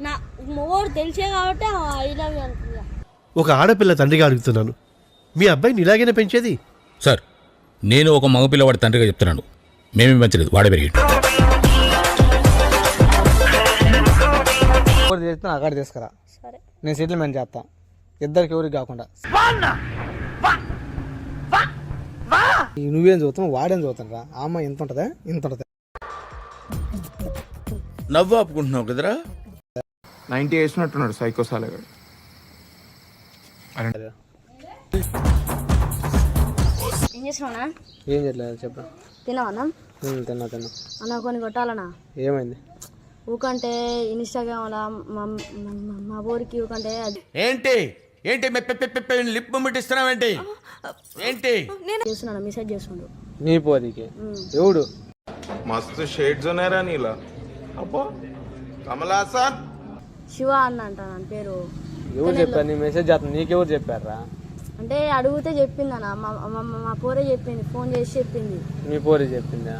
నా మొగోడు తెలిసే కాబట్టి ఐ లవ్ యూ అనుకుంటా. ఒక ఆడపిల్ల తండ్రిగా అడుగుతున్నాను, మీ అబ్బాయిని ఇలాగైనా పెంచేది? సార్, నేను ఒక మగపిల్లవాడి తండ్రిగా చెప్తున్నాను, మేమేం పెంచలేదు, వాడే పెరిగాడు. అక్కడ తీసుకురా, సరే నేను సెటిల్మెంట్ చేస్తా, ఇద్దరికి ఎవరికి కాకుండా. నువ్వేం చదువుతావు, వాడేం చదువుతాను రా. ఆ అమ్మాయి ఇంత ఉంటుందా, ఇంత ఉంటుంది. నవ్వు ఆపుకుంటున్నావు కదరా. 90 వేసినట్టున్నాడు సైకో సాలగాడు. ఏం చేస్తున్నావునా? ఏం చేయట్లేదు చెప్పు. తిన్నావన్నా? తిన్నా తిన్నా. అన్న కొన్ని కొట్టాలనా? ఏమైంది? ఊకంటే ఇన్స్టాగ్రామ్ మా ఊరికి ఊకంటే ఏంటి ఏంటి లిప్ ముట్టిస్తున్నావేంటి? ఏంటి చేస్తున్నాను, మెసేజ్ చేస్తుండు. నీ పోరికి ఎవడు? మస్తు షేడ్స్ ఉన్నారా నీలా. అబ్బో కమలాసన్. శివ అన్న అంట నా పేరు. ఎవరు చెప్పారు? నీ మెసేజ్ చేస్తాను, నీకెవరు చెప్పారా? అంటే అడిగితే చెప్పింది అన్న, మా పోరే చెప్పింది, ఫోన్ చేసి చెప్పింది. మీ పోరి చెప్పిందా?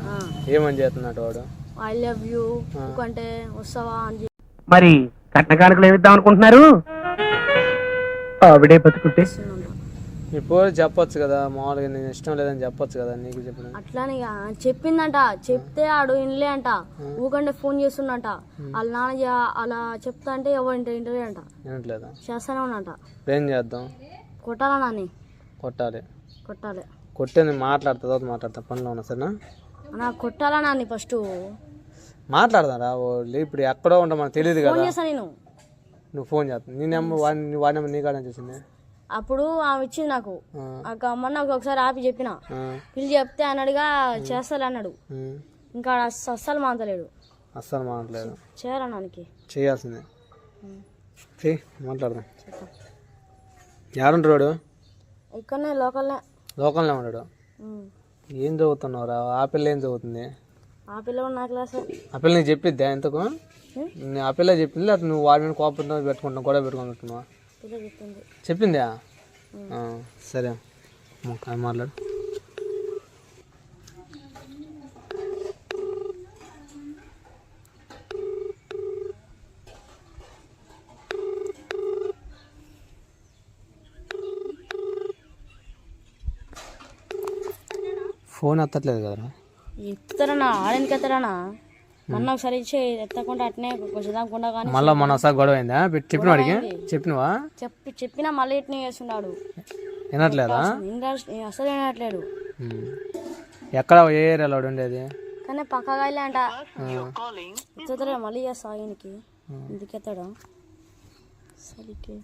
ఏమని చేస్తున్నాడు వాడు? ఐ లవ్ యూ ఊకంటే వస్తావా అని. మరి కట్న కానుకలు ఏమిద్దాం అనుకుంటున్నారు? ఆవిడే బతుకుంటే మీ పోరి చెప్పొచ్చు కదా, మామూలుగా నేను ఇష్టం లేదని చెప్పొచ్చు కదా. నీకు చెప్పిన అట్లానే చెప్పిందంట, చెప్తే ఆడు ఇన్లే అంట, ఊకంటే ఫోన్ చేస్తుండంట. వాళ్ళ నాన్న అలా చెప్తా అంటే ఎవరు ఇంటర్వ్యూ అంట, వినట్లేదా? చేస్తానే ఉన్నంట. ఏం చేద్దాం? కొట్టాలా నాని? కొట్టాలి. కొట్టాలి. కొట్టే నేను మాట్లాడతా, మాట్లాడతా, పనిలో ఉన్నా సరేనా? నాకు కొట్టాలా నాని? ఫస్ట్ మాట్లాడదారా. ఇప్పుడు ఎక్కడో ఉంటా మనకు తెలియదు కదా. ఫోన్ చేస్తా నేను. నువ్వు ఫోన్ చేస్తాను. నేను వాడి నెంబర్ నీ కాడ చేసింది. అప్పుడు ఆమె ఇచ్చింది నాకు. మొన్న ఒకసారి ఆపి చెప్పిన, పిలిచి చెప్తే అన్నాడుగా చేస్తాలే అన్నాడు. ఇంకా అస్సలు మానతలేడు. అస్సలు మానట్లేదు. చేయరా నానికి? చేయాల్సిందే. మాట్లాడదాం. యాడుంటాడు? ఇక్కడనే లోకల్నే. లోకల్నే ఉన్నాడు. ఏం చదువుతున్నావురా? ఆ పిల్ల ఏం చదువుతుంది? ఆ పిల్ల నా క్లాస్. ఆ పిల్ల నీకు చెప్పిద్దా ఎంతకు? ఆ పిల్ల చెప్పింది, లేకపోతే నువ్వు వాడి మీద కోపంతో పెట్టుకుంటున్నావు, గొడవ పెట్టుకుంటున్నావా? చెప్పిందా? సరే మాట్లాడు. ఫోన్ ఎత్తట్లేదు కదరా? ఎత్తుతారనా? ఆడెందుకు ఎత్తారనా? మొన్న ఒకసారి ఇచ్చి ఎత్తకుండా అట్నే కొంచెం కానీ మళ్ళీ మొన్న ఒకసారి గొడవ అయిందా? చెప్పిన వాడికి చెప్పినవా? చెప్పినా మళ్ళీ ఇట్నే చేస్తున్నాడు. వినట్లేదా? అసలు వినట్లేడు. ఎక్కడ ఏ ఏరియాలో ఉండేది? కానీ పక్కగా అంట. ఎత్తుతారా? మళ్ళీ చేస్తా ఆయనకి. ఎందుకు ఎత్తాడా సరికి?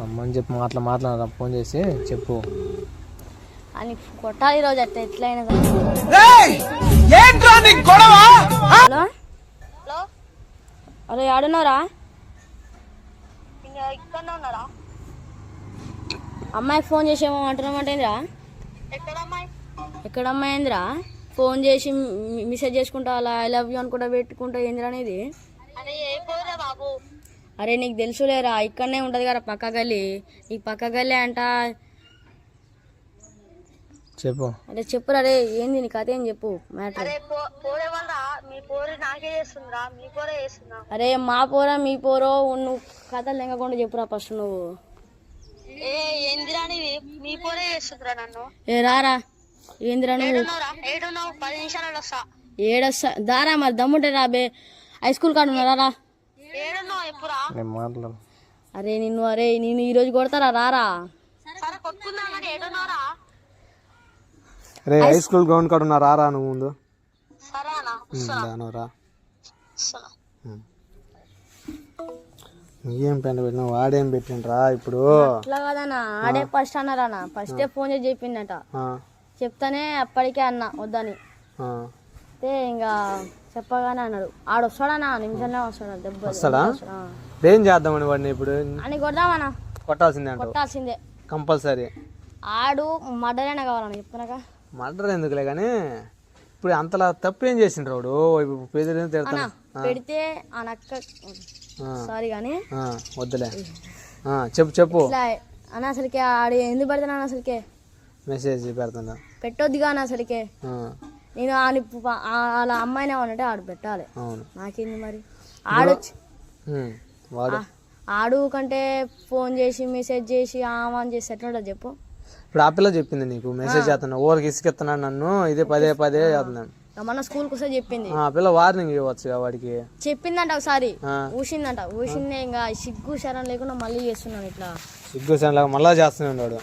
అమ్మని చెప్పి మాట్లాడరా, ఫోన్ చేసి చెప్పు. అని కొట్టాలి ఈరోజు అట్లా ఎట్లయినా. హలో హలో, ఆడున్నారా? అమ్మాయికి ఫోన్ చేసేమో అంటున్నామంటేంద్రా? ఎక్కడ అమ్మాయి ఏందిరా? ఫోన్ చేసి మెసేజ్ చేసుకుంటా అలా ఐ లవ్ యూ అనుకుంటా పెట్టుకుంటా ఏందిరా అనేది? అరే నీకు తెలుసులేరా, ఇక్కడనే ఉంటుంది కదా పక్క గల్లి. నీకు పక్క గల్లి అంట. చెప్పు. అరే చెప్పురా. అరే ఏంది నీ కథ? ఏం చెప్పు మ్యాటర్. అరే మా పోరా మీ పోరో, నువ్వు కథలు లెంగకుండా చెప్పురా ఫస్ట్. నువ్వు ఏ రారా. ఏందిరా నువ్వు? ఏడొస్తా దారా. మరి దమ్ముంటే రాబే. హై స్కూల్ కాడ ఉన్నారా? అరే నేను ఈరోజు కొడతారా? రారా. హై స్కూల్ గ్రౌండ్ కాడ ఉన్నా, రారా నువ్వు ముందు. రా. ఏం పెంట పెట్టినా వాడేం పెట్టిండ్రా ఇప్పుడు? అట్లా కదన్నా, ఆడే ఫస్ట్ అన్నారా? ఫస్టే ఫోన్ చేసి చెప్పిందట. చెప్తానే అప్పటికే అన్నా వద్దని. ఇంకా చెప్పగానే అన్నాడు. ఆడు వస్తాడన్నా, నిమిషంలో వస్తాడు. దెబ్బ వస్తాడా? ఏం చేద్దామని వాడిని ఇప్పుడు? అని కొడదామన్నా. కొట్టాల్సిందే కంపల్సరీ. ఆడు మర్డర్ అయినా కావాలని చెప్తున్నాక. మర్డర్ ఎందుకులే కానీ ఇప్పుడు అంతలా తప్పు ఏం చేసిండ్రు వాడు? పెడితే ఆ నక్క సారీ కానీ వద్దులే. చెప్పు చెప్పు అన్న. అసలుకే ఆడు ఎందుకు పెడతాను అసలుకే? మెసేజ్ పెడుతున్నా పెట్టొద్దు కానీ అసలుకే నేను వాళ్ళ అమ్మాయినే ఉన్నట్టే ఆడు పెట్టాలి. అవును నాకేంది మరి ఆడొచ్చి వాడు ఆడు కంటే ఫోన్ చేసి మెసేజ్ చేసి ఆమె చేసి ఎట్లుంటుంది చెప్పు. ఇప్పుడు ఆ పిల్ల చెప్పింది నీకు మెసేజ్ చేస్తున్నా ఊరికి ఇసుకెత్తున్నాను నన్ను ఇదే పదే చేస్తున్నాను. మన స్కూల్కి వస్తే చెప్పింది. ఆ పిల్ల వార్నింగ్ ఇవ్వచ్చు వాడికి. చెప్పిందంట ఒకసారి ఊసిందంట. ఊసిందే ఇంకా సిగ్గు శరం లేకుండా మళ్ళీ చేస్తున్నాను ఇట్లా. సిగ్గు శరం మళ్ళా చేస్తున్నాడు వాడు.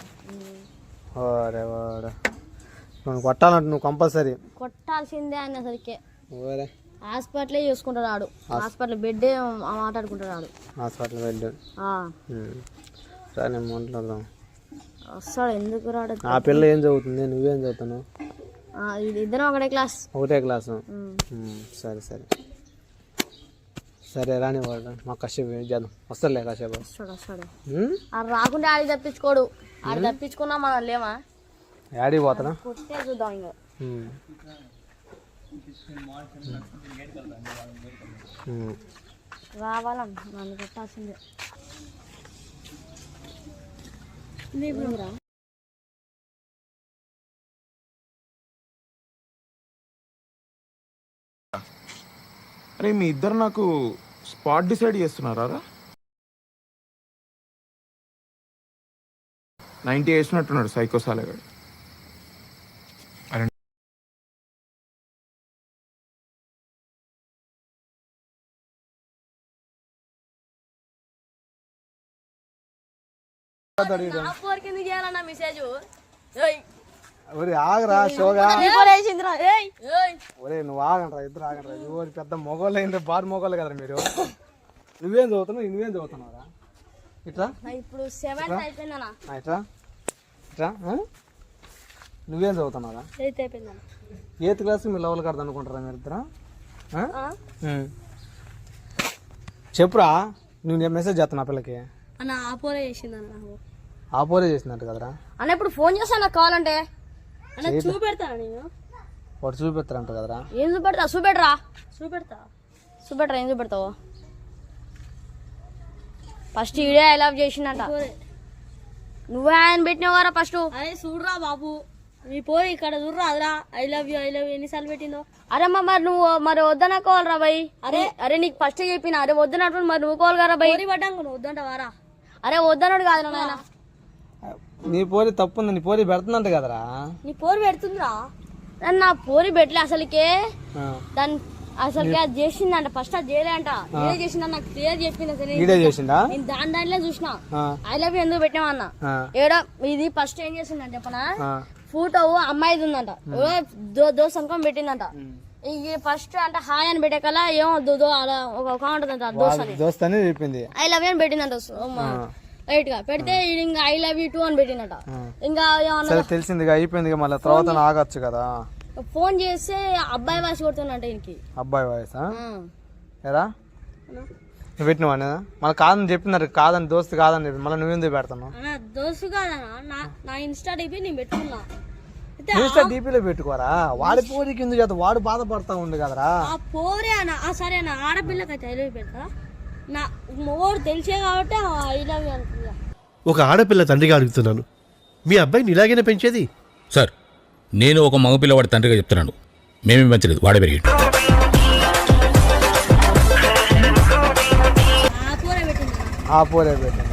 ఓరే వాడు నువ్వు కొట్టాలంట నువ్వు కంపల్సరీ కొట్టాల్సిందే అని అసలుకే. ఓరే హాస్పిటలే చూసుకుంటాడు ఆడు. హాస్పిటల్ బెడ్డే మాట్లాడుకుంటాడు ఆడు. Hospital bed. సరే నేను మాట్లాడదాం. వస్తాడు ఎందుకు రాడు. ఆ పిల్ల ఏం చదువుతుంది నువ్వేం చదువుతున్నావు? ఇద్దరం ఒకటే క్లాస్. ఒకటే క్లాసు. సరే సరే సరే రాని వాడు మాకు కాసేపు వెయిట్ చేద్దాం. వస్తాడులే కాసేపు. వస్తాడు అది రాకుండా ఆడి తప్పించుకోడు. ఆడి తప్పించుకున్నా మనం లేమా యాడికి పోతాడా కొట్టే చూద్దాం ఇంకా. రావాలని నన్ను కొట్టాల్సిందే. అరే మీ ఇద్దరు నాకు స్పాట్ డిసైడ్ చేస్తున్నారా? 90 వేసినట్టున్నాడు సైకో సాలగాడు. ఆగరా షోగా. ఒరే నువ్వు ఆగండ్రా ఇద్దరు ఆగండ్రా. ఎవరు పెద్ద మొగోళ్ళు అయింది బారు మొగోళ్ళు కదా మీరు. నువ్వేం చదువుతున్నావు నువ్వేం చదువుతున్నావురా? ఇట్లా ఇప్పుడు 7th అయిపోయిందనా. ఇట్లా ఇట్లా నువ్వేం చదువుతున్నావురా? 8th అయిపోయిందనా. 8th క్లాస్ మీరు లెవెల్ కడతా అనుకుంటారా మీరు ఇద్దరు? చెప్పురా నువ్వు మెసేజ్ చేస్తున్నా పిల్లకి. అన్న ఆపోరే చేసిందన్న. ఆపోరే చేసినట్టు కదరా అన్న. ఇప్పుడు ఫోన్ చేస్తాను నాకు కావాలంటే అన్న చూపెడతాను నేను. వాడు చూపెడతారంట కదరా. ఏం చూపెడతా? చూపెడరా. చూపెట్టరా ఏం చూపెడతావు? ఫస్ట్ ఈడే ఐ లవ్ చేసిందంట. నువ్వే ఆయన పెట్టినావు కదా ఫస్ట్. అరే చూడరా బాబు నీ పోయి ఇక్కడ చూడరా అదరా ఐ లవ్ యూ ఎన్నిసార్లు పెట్టిందో. అరే మరి నువ్వు మరి వద్దనకోవాలరా బై. అరే నీకు ఫస్ట్ చెప్పిన అరే వద్దనట్టు మరి నువ్వు కోవాలి కదా బై. పడ్డాక నువ్వు వద్దంట వారా. అరే వద్దన్నాడు కాదు నాయన. నీ పోరి తప్పుంది. నీ పోరి పెడుతుందంట కదరా. నీ పోరు పెడుతుందిరా. నా పోరి పెట్టలే అసలుకే. దాన్ని అసలుకే అది చేసిందంట. ఫస్ట్ అది చేయలే అంట. ఇదే చేసిందా నాకు క్లియర్ చెప్పింది. అసలు ఇదే చేసిందా? నేను దాంట్లో చూసిన ఐ లవ్ యూ ఎందుకు పెట్టినావా అన్న. ఏడా ఇది ఫస్ట్ ఏం చేసిందంట చెప్పనా? ఫోటో అమ్మాయిది ఉందంట. దోస్ అనుకోని పెట్టిందంట. ఇక ఫస్ట్ అంటే హాయ్ అని పెట్టేకల ఏమో ఒక ఉంటుందంట దోస్త్ అని చెప్పింది. ఐ లవ్ యూ అని పెట్టిందంట లైట్ గా. పెడితే ఇంకా ఐ లవ్ యూ 2 అని పెట్టిందట. ఇంకా తెలిసింది అయిపోయింది. మళ్ళీ తర్వాత ఆగచ్చు కదా. ఫోన్ చేస్తే అబ్బాయి వాయిస్ కొడుతున్నట్ట ఈయనకి. అబ్బాయి వాయిస్ ఎరా నువ్వు పెట్టినవా? మళ్ళీ కాదని చెప్పినారు. కాదని దోస్తు కాదని చెప్పి మళ్ళీ నువ్వెందుకు పెడతావు? దోస్తు కాదన్నా నా ఇన్స్టా డిపి నేను పెట్టుకున్నా. ఇన్స్టా డిపిలో పెట్టుకోరా. వాడి పోరికి ఎందుకు చేస్తా? వాడు బాధపడతా ఉంది కదరా. ఆ పోరే అన్న. సరే అన్న ఆడపిల్లకైతే ఐ లవ్ యూ పెడతా. నా మోడు తెలిసే కాబట్టి ఐ లవ్ యూ అనుకుంటా. ఒక ఆడపిల్ల తండ్రిగా అడుగుతున్నాను. మీ అబ్బాయిని ఇలాగైనా పెంచేది? సార్ నేను ఒక మగపిల్లవాడి తండ్రిగా చెప్తున్నాను. మేమేం పెంచలేదు, వాడే పెరిగాడు. ఆ పోరే పెట్టింది. ఆ పోరే పెట్టింది.